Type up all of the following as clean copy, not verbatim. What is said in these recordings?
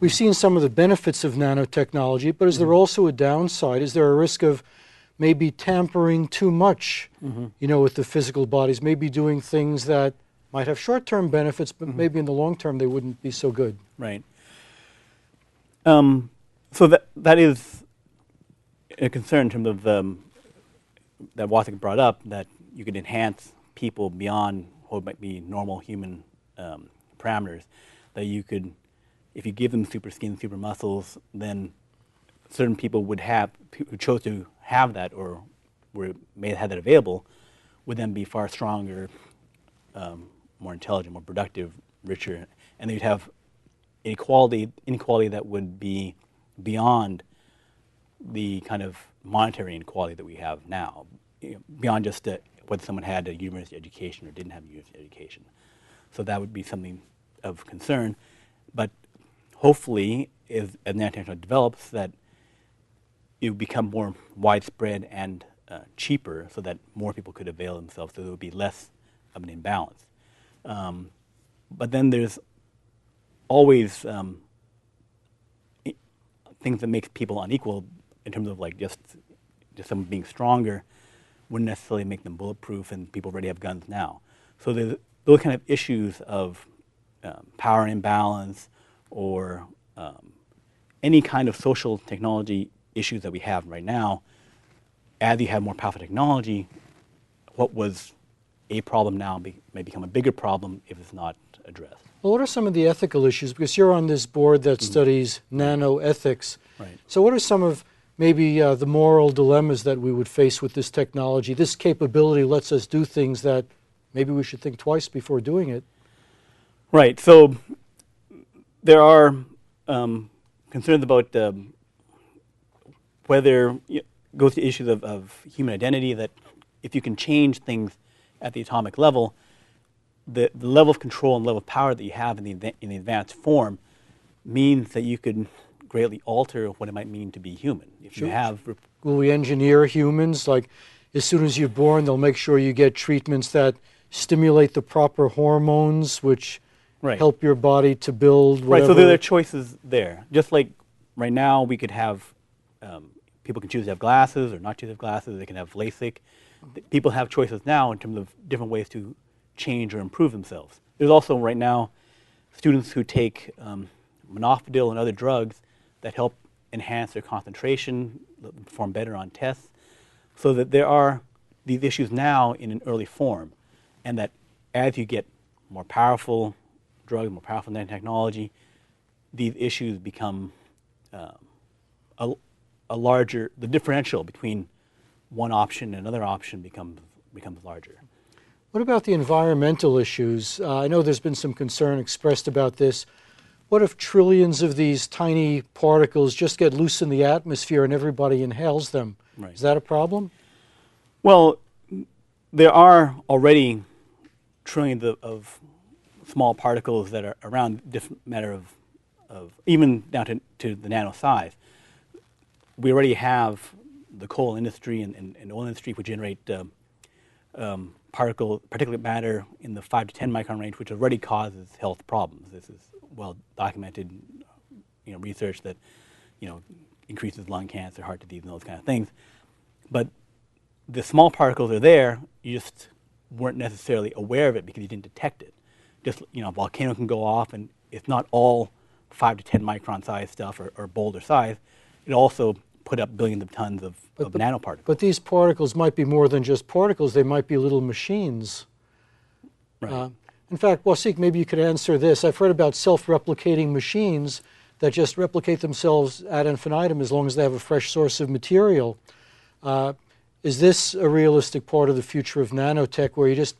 we've seen some of the benefits of nanotechnology, but is there also a downside? Is there a risk of maybe tampering too much, you know, with the physical bodies, maybe doing things that might have short-term benefits, but maybe in the long term they wouldn't be so good? Right. So that is a concern in terms of that Wasiq brought up, that you could enhance people beyond what might be normal human parameters, that you could, if you give them super skin, super muscles, then certain people would have, who chose to have that or may have had that available, would then be far stronger, more intelligent, more productive, richer, and they'd have inequality that would be beyond the kind of monetary inequality that we have now, beyond just whether someone had a university education or didn't have a university education. So that would be something of concern. But hopefully, as nanotechnology develops, that it would become more widespread and cheaper, so that more people could avail themselves, so there would be less of an imbalance. But then there's always things that make people unequal, in terms of like just someone being stronger wouldn't necessarily make them bulletproof, and people already have guns now. So there's those kind of issues of power imbalance, or any kind of social technology issues that we have right now. As you have more powerful technology, what was a problem now may become a bigger problem if it's not addressed. Well, what are some of the ethical issues? Because you're on this board that studies nanoethics. Right. So what are some of maybe the moral dilemmas that we would face with this technology? This capability lets us do things that maybe we should think twice before doing it. Right. So there are concerns about whether it goes to issues of human identity, that if you can change things at the atomic level, the level of control and level of power that you have in the advanced form means that you could greatly alter what it might mean to be human. If you have, will we engineer humans? Like, as soon as you're born, they'll make sure you get treatments that stimulate the proper hormones, which help your body to build whatever. Right, so there are choices there. Just like right now, we could have, people can choose to have glasses or not choose to have glasses. They can have LASIK. People have choices now in terms of different ways to change or improve themselves. There's also right now students who take minoxidil and other drugs that help enhance their concentration, perform better on tests, so that there are these issues now in an early form, and that as you get more powerful drugs, more powerful nanotechnology, these issues become a larger, the differential between one option and another option becomes larger. What about the environmental issues? I know there's been some concern expressed about this. What if trillions of these tiny particles just get loose in the atmosphere and everybody inhales them? Right. Is that a problem? Well, there are already trillions of small particles that are around, different matter of even down to the nano size. We already have the coal industry and oil industry, which generate particulate matter in the 5 to 10 micron range, which already causes health problems. This is well documented, research that, increases lung cancer, heart disease, and those kind of things. But the small particles are there. You just weren't necessarily aware of it because you didn't detect it. Just, a volcano can go off, and it's not all 5 to 10 micron size stuff or boulder size. It also put up billions of tons of nanoparticles. But these particles might be more than just particles. They might be little machines. Right. In fact, Wasiq, maybe you could answer this. I've heard about self-replicating machines that just replicate themselves ad infinitum as long as they have a fresh source of material. Is this a realistic part of the future of nanotech, where you just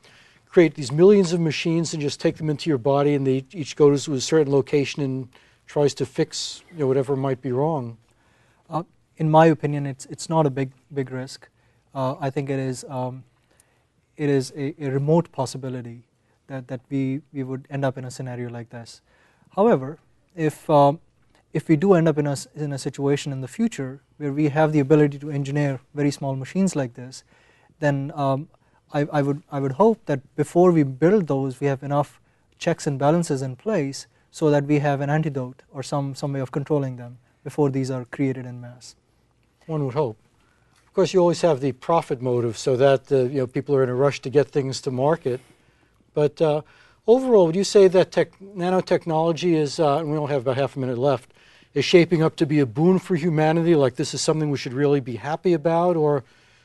create these millions of machines and just take them into your body, and they each goes to a certain location and tries to fix whatever might be wrong? In my opinion, it's not a big risk. I think it is a remote possibility that we would end up in a scenario like this. However, if we do end up in a situation in the future where we have the ability to engineer very small machines like this, then I would hope that before we build those, we have enough checks and balances in place so that we have an antidote or some way of controlling them before these are created in mass. One would hope. Of course, you always have the profit motive, so that people are in a rush to get things to market. But overall, would you say that nanotechnology is, and we only have about half a minute left, is shaping up to be a boon for humanity, like this is something we should really be happy about, or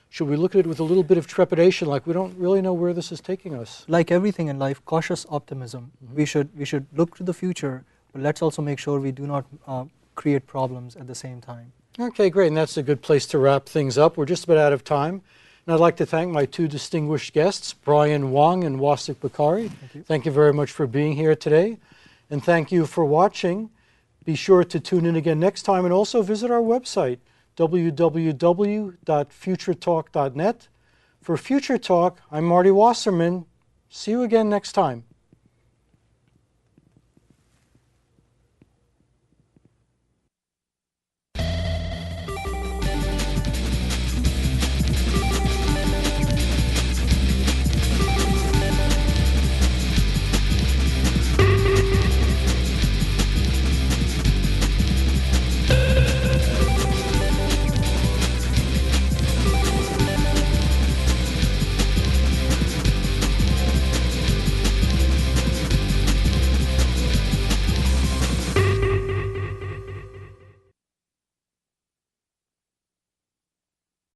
should we look at it with a little bit of trepidation, like we don't really know where this is taking us? Like everything in life, cautious optimism. We should look to the future, but let's also make sure we do not create problems at the same time. Okay, great, and that's a good place to wrap things up. We're just about out of time. And I'd like to thank my two distinguished guests, Brian Wang and Wasiq Bokhari. Thank you very much for being here today. And thank you for watching. Be sure to tune in again next time, and also visit our website, www.futuretalk.net. For Future Talk, I'm Marty Wasserman. See you again next time.